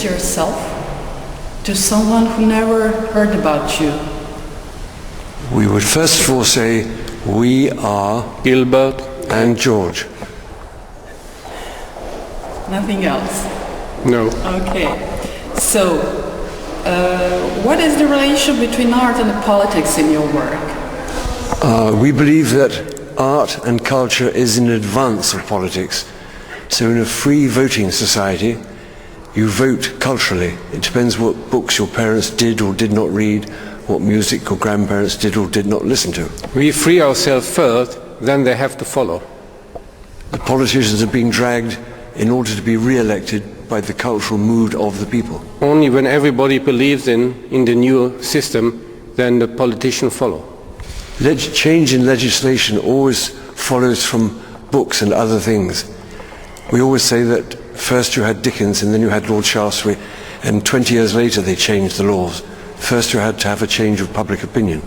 Yourself to someone who never heard about you? We would first of all say, we are Gilbert and George. Nothing else? No. Okay. So, what is the relation between art and politics in your work? We believe that art and culture is in advance of politics. So in a free voting society, you vote culturally. It depends what books your parents did or did not read, what music your grandparents did or did not listen to. We free ourselves first, then they have to follow. The politicians are being dragged in order to be re-elected by the cultural mood of the people. Only when everybody believes in the new system, then the politicians follow. Change in legislation always follows from books and other things. We always say that first you had Dickens and then you had Lord Shaftesbury, and 20 years later they changed the laws. First you had to have a change of public opinion.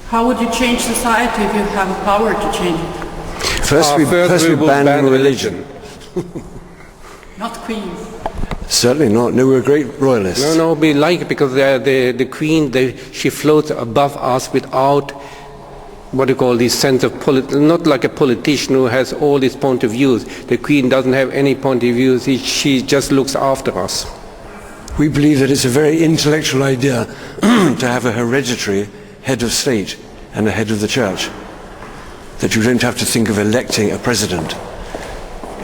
How would you change society if you have a power to change it? First we ban religion. Not Queen. Certainly not. No, we're great royalists. No, we like it because the Queen, she floats above us without what you call this sense of not like a politician who has all these point of views. The Queen doesn't have any point of views. She just looks after us. We believe that it's a very intellectual idea to have a hereditary head of state and a head of the church. That you don't have to think of electing a president.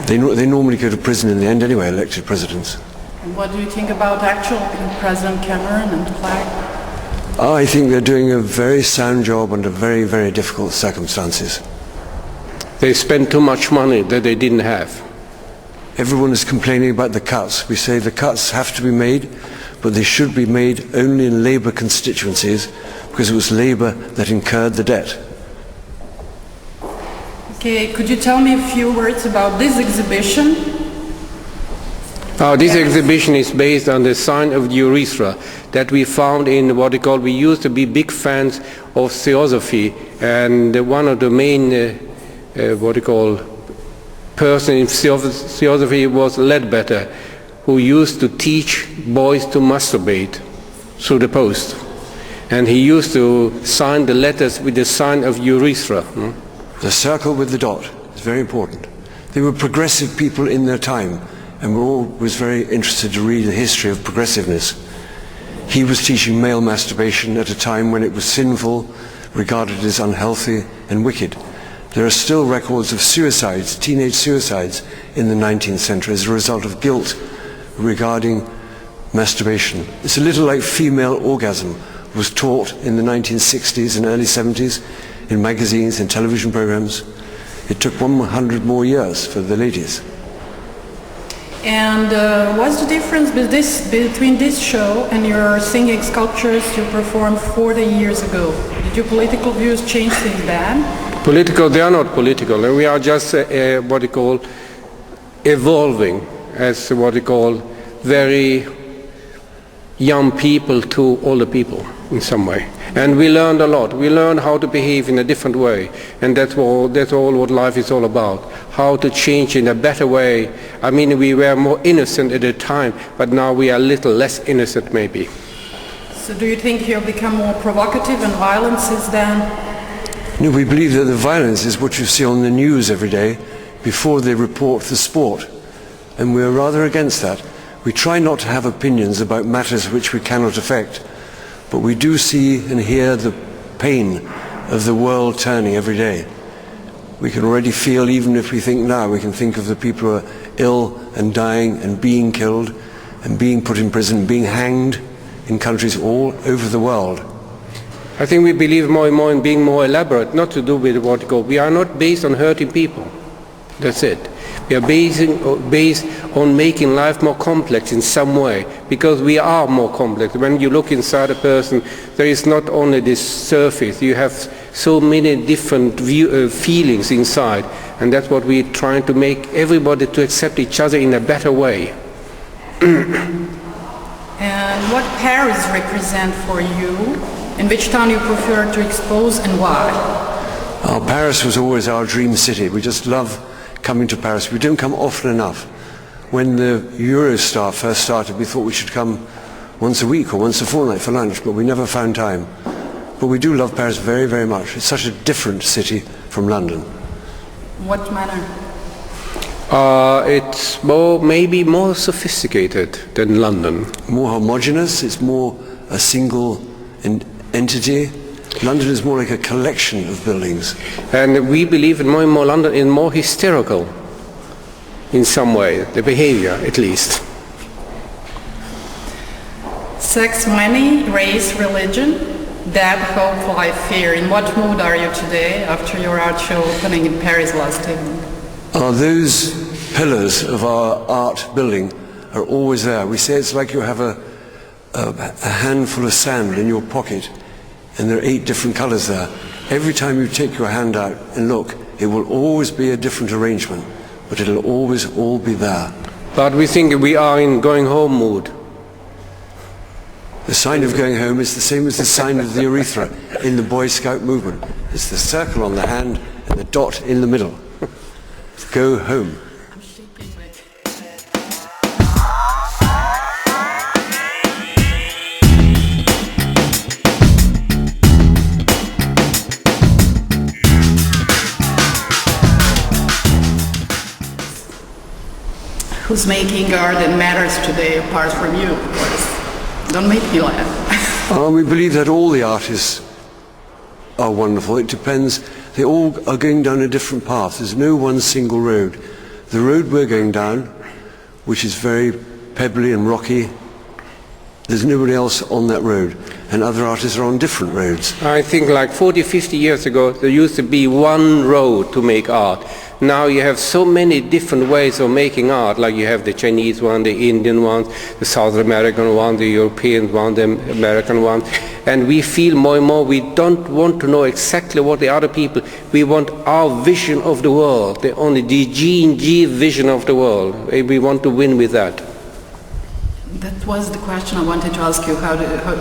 They normally go to prison in the end anyway, elected presidents. And what do you think about actual President Cameron and Clark? I think they're doing a very sound job under very, very difficult circumstances. They spend too much money that they didn't have. Everyone is complaining about the cuts. We say the cuts have to be made, but they should be made only in Labour constituencies, because it was Labour that incurred the debt. Okay, could you tell me a few words about this exhibition? This exhibition is based on the sign of the urethra that we found in what we used to be big fans of theosophy, and one of the main person in theosophy was Ledbetter, who used to teach boys to masturbate through the post, and he used to sign the letters with the sign of urethra. The circle with the dot is very important. They were progressive people in their time, and we're always very interested to read the history of progressiveness. He was teaching male masturbation at a time when it was sinful, regarded as unhealthy and wicked. There are still records of suicides, teenage suicides, in the 19th century as a result of guilt regarding masturbation. It's a little like female orgasm was taught in the 1960s and early 70s in magazines and television programs. It took 100 more years for the ladies. And what's the difference between this show and your singing sculptures you performed 40 years ago? Did your political views change since then? Political, they are not political. We are just evolving as very young people to older people in some way. And we learned a lot. We learned how to behave in a different way. And that's all what life is all about. How to change in a better way. I mean, we were more innocent at the time, but now we are a little less innocent maybe. So do you think you've become more provocative and violent since then? No, we believe that the violence is what you see on the news every day before they report the sport. And we're rather against that. We try not to have opinions about matters which we cannot affect, but we do see and hear the pain of the world turning every day. We can already feel, even if we think now, we can think of the people who are ill and dying and being killed and being put in prison, being hanged in countries all over the world. I think we believe more and more in being more elaborate, not to do with what go. We are not based on hurting people. That's it. We are based on making life more complex in some way, because we are more complex. When you look inside a person, there is not only this surface. You have so many different feelings inside, and that's what we're trying to make everybody to accept each other in a better way. And what Paris represent for you? In which town you prefer to expose and why? Paris was always our dream city. We just love coming to Paris. We don't come often enough. When the Eurostar first started, we thought we should come once a week or once a fortnight for lunch, but we never found time. But we do love Paris very, very much. It's such a different city from London. What manner? It's maybe more sophisticated than London. More homogeneous. It's more a single entity. London is more like a collection of buildings. And we believe in more London is more hysterical in some way, the behavior at least. Sex, money, race, religion, death, hope, life, fear. In what mood are you today after your art show opening in Paris last evening? Those pillars of our art building are always there. We say it's like you have a handful of sand in your pocket, and there are 8 different colors there. Every time you take your hand out and look, it will always be a different arrangement, but it'll always all be there. But we think we are in going home mood. The sign of going home is the same as the sign of the urethra in the Boy Scout movement. It's the circle on the hand and the dot in the middle. Go home. Who's making art that matters today apart from you, of course? Don't make me laugh. We believe that all the artists are wonderful. It depends. They all are going down a different path. There's no one single road. The road we're going down, which is very pebbly and rocky, there's nobody else on that road. And other artists are on different roads. I think like 40, 50 years ago, there used to be one road to make art. Now you have so many different ways of making art, like you have the Chinese one, the Indian one, the South American one, the European one, the American one. And we feel more and more we don't want to know exactly what the other people, we want our vision of the world, the G&G vision of the world. We want to win with that. That was the question I wanted to ask you.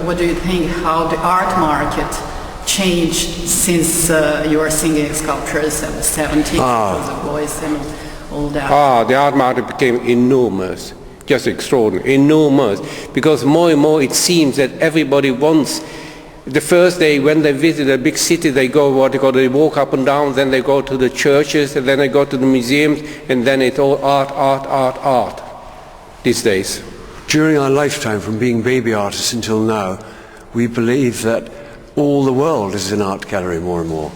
What do you think, how the art market changed since you were singing sculptures at the 70s, the voice and all that? The art market became enormous, just extraordinary, enormous, because more and more it seems that everybody wants. The first day when they visit a big city, they go they walk up and down, then they go to the churches, and then they go to the museums, and then it's all art, art, art, art these days. During our lifetime, from being baby artists until now, we believe that all the world is an art gallery more and more.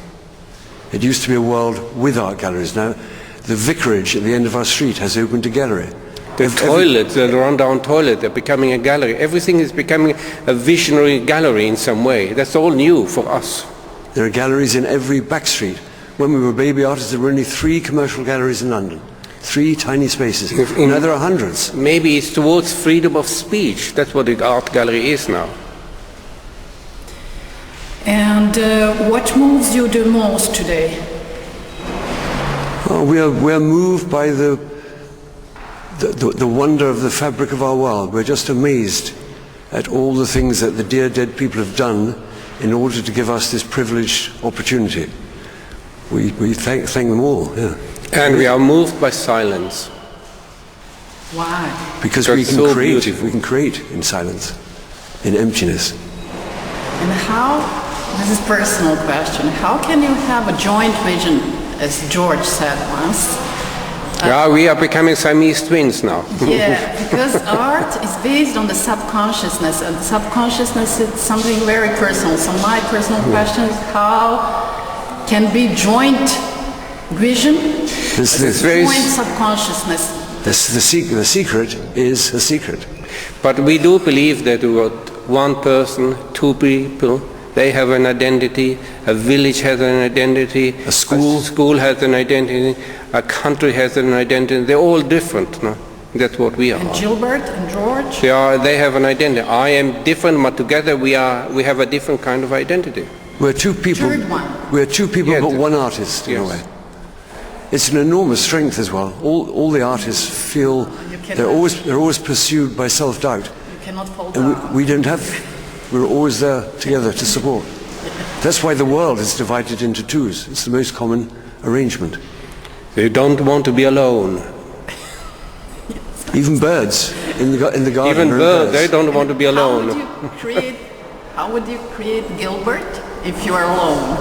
It used to be a world with art galleries. Now, the vicarage at the end of our street has opened a gallery. The toilets, the run-down toilet, they're becoming a gallery. Everything is becoming a visionary gallery in some way. That's all new for us. There are galleries in every back street. When we were baby artists, there were only 3 commercial galleries in London. 3 tiny spaces. Now there are hundreds. Maybe it's towards freedom of speech. That's what the art gallery is now. And what moves you the most today? We are moved by the wonder of the fabric of our world. We're just amazed at all the things that the dear dead people have done in order to give us this privileged opportunity. We thank them all. Yeah. And we are moved by silence. Why? Because we can create in silence, in emptiness. And how This is a personal question. How can you have a joint vision, as George said once? We are becoming Siamese twins now. Yeah, because art is based on the subconsciousness, and subconsciousness is something very personal. So my personal question is, how can be joint vision, joint subconsciousness? The secret is a secret. But we do believe that one person, two people, they have an identity, a village has an identity, a school has an identity, a country has an identity. They're all different. No? That's what we are. And Gilbert and George? They have an identity. I am different, but together we have a different kind of identity. We're two people. We're two people, but one artist in a way. It's an enormous strength as well. All the artists feel they're always pursued by self-doubt. You cannot fall down. And we don't have. We're always there together to support. That's why the world is divided into twos. It's the most common arrangement. They don't want to be alone. Even birds in the garden. Even birds, they don't want to be alone. How would you create Gilbert if you are alone?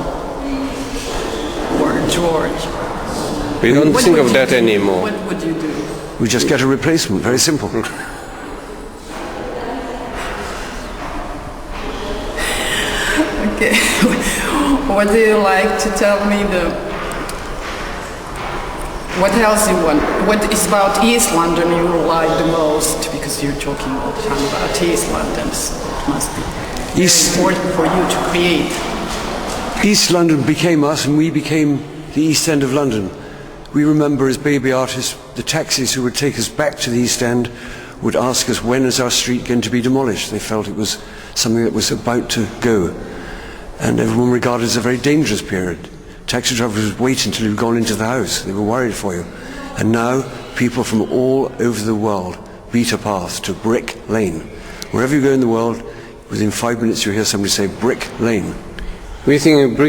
Or George? We don't think of that anymore. What would you do? We just get a replacement. Very simple. Okay. What do you like to tell me? What else you want? What is about East London you like the most? Because you're talking all the time about East London, so it must be very important for you to create. East London became us, and we became the East End of London. We remember as baby artists, the taxis who would take us back to the East End would ask us, when is our street going to be demolished? They felt it was something that was about to go. And everyone regarded it as a very dangerous period. Taxi drivers would wait until you'd gone into the house. They were worried for you. And now, people from all over the world beat a path to Brick Lane. Wherever you go in the world, within 5 minutes you hear somebody say Brick Lane. We think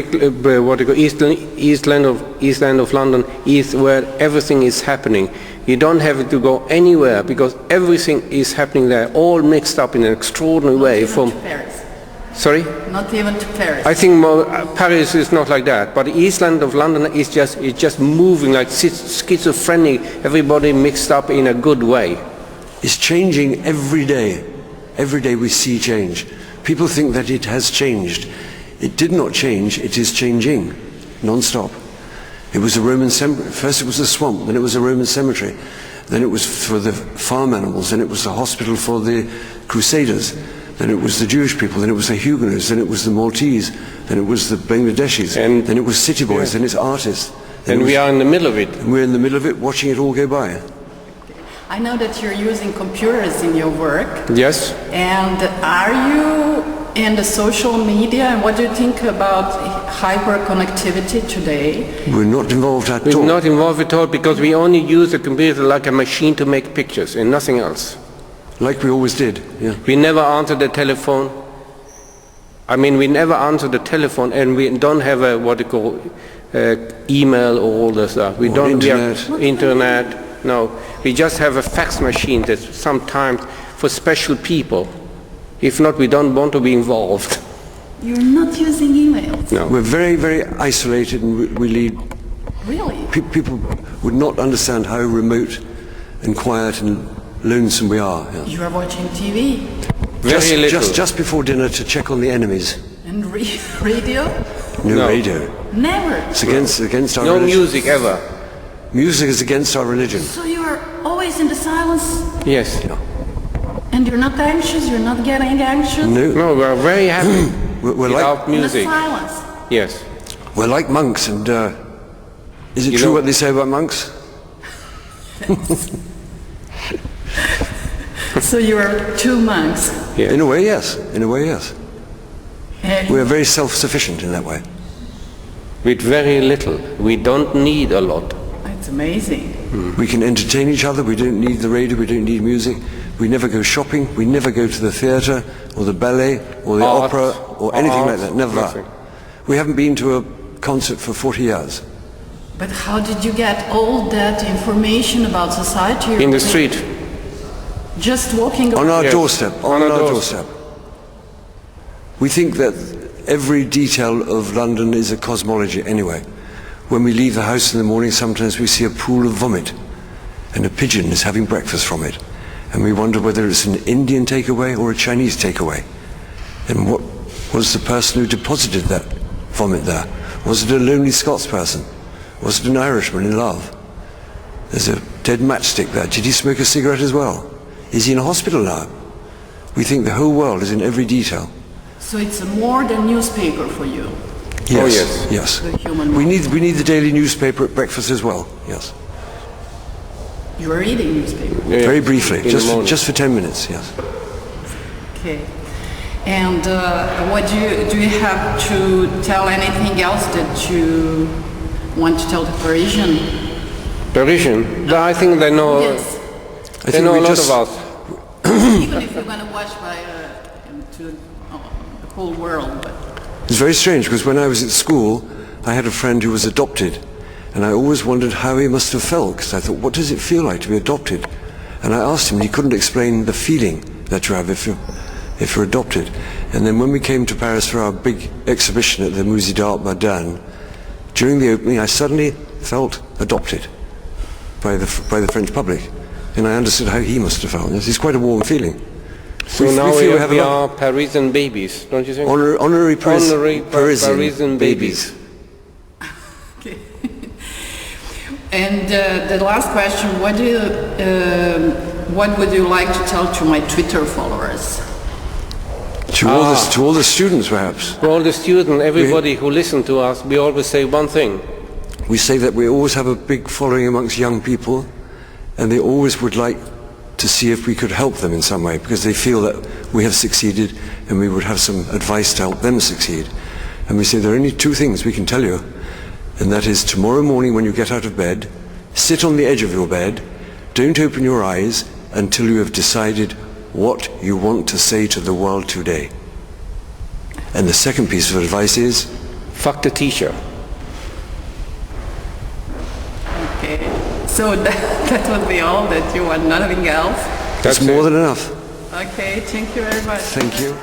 East End of London is where everything is happening. You don't have to go anywhere because everything is happening there, all mixed up in an extraordinary way. From Paris. Sorry? Not even to Paris. I think Paris is not like that, but the East End of London is just moving like schizophrenic. Everybody mixed up in a good way. It's changing every day. Every day we see change. People think that it has changed. It did not change, it is changing, non-stop. It was a Roman cemetery. First it was a swamp, then it was a Roman cemetery. Then it was for the farm animals, then it was the hospital for the Crusaders. Then it was the Jewish people, then it was the Huguenots, then it was the Maltese, then it was the Bangladeshis, and then it was city boys, then it's artists. And we are in the middle of it. And we're in the middle of it, watching it all go by. I know that you're using computers in your work. Yes. And are you in the social media, and what do you think about hyperconnectivity today? We're not involved at all. We're not involved at all because we only use the computer like a machine to make pictures and nothing else. Like we always did, yeah. We never answer the telephone. I mean, we never answer the telephone, and we don't have a what you call email or all that stuff. We don't. Internet. We have internet. No, we just have a fax machine that's sometimes for special people. If not, we don't want to be involved. You're not using emails? No. We're very, very isolated, and we lead. Really? People would not understand how remote and quiet and lonesome we are. Yeah. You are watching TV? Very little. Just before dinner to check on the enemies. And radio? No radio. Never? It's against our no religion. No music ever. Music is against our religion. So you are always in the silence? Yes. Yeah. And you're not anxious? You're not getting anxious? No, we're very happy we're without like, music. In the silence? Yes. We're like monks, and is it true what they say about monks? So you are two monks? Yeah. In a way, yes. In a way, yes. We are very self-sufficient in that way. With very little. We don't need a lot. It's amazing. We can entertain each other. We don't need the radio. We don't need music. We never go shopping. We never go to the theatre or the ballet or the opera or anything like that. Never that. We haven't been to a concert for 40 years. But how did you get all that information about society? In the street. Just walking on our yes. doorstep. On our doorstep. We think that every detail of London is a cosmology anyway. When we leave the house in the morning, sometimes we see a pool of vomit, and a pigeon is having breakfast from it. And we wonder whether it's an Indian takeaway or a Chinese takeaway. And what was the person who deposited that vomit there? Was it a lonely Scots person? Was it an Irishman in love? There's a dead matchstick there. Did he smoke a cigarette as well? Is he in a hospital now? We think the whole world is in every detail. So it's more than newspaper for you? Yes, Oh, yes. yes. The human We mind. need the daily newspaper at breakfast as well, yes. You are reading newspaper? Yeah, Very briefly, in the morning. just for 10 minutes, yes. Okay. And what do you have to tell anything else that you want to tell the Parisian? Parisian? I think they know. Yes. I They know we a lot just- about. Even if you're going to watch by to the whole world, but It's very strange because when I was at school, I had a friend who was adopted, and I always wondered how he must have felt, because I thought, what does it feel like to be adopted? And I asked him, and he couldn't explain the feeling that you have if you're adopted. And then when we came to Paris for our big exhibition at the Musée d'Art Moderne, during the opening I suddenly felt adopted by the French public, and I understood how he must have felt. It's quite a warm feeling. So We now feel we, have we a lot- are Parisian babies, don't you think? Honorary Honorary Parisian babies. okay. And the last question: what would you like to tell to my Twitter followers? To all the students, perhaps. For all the students, everybody who listen to us, we always say one thing. We say that we always have a big following amongst young people, and they always would like to see if we could help them in some way, because they feel that we have succeeded and we would have some advice to help them succeed. And we say there are only two things we can tell you, and that is tomorrow morning when you get out of bed, sit on the edge of your bed, don't open your eyes until you have decided what you want to say to the world today. And the second piece of advice is, Fuck the teacher. Okay. So that would be all. That you want nothing else. that's more than enough. Okay. Thank you very much. Thank you.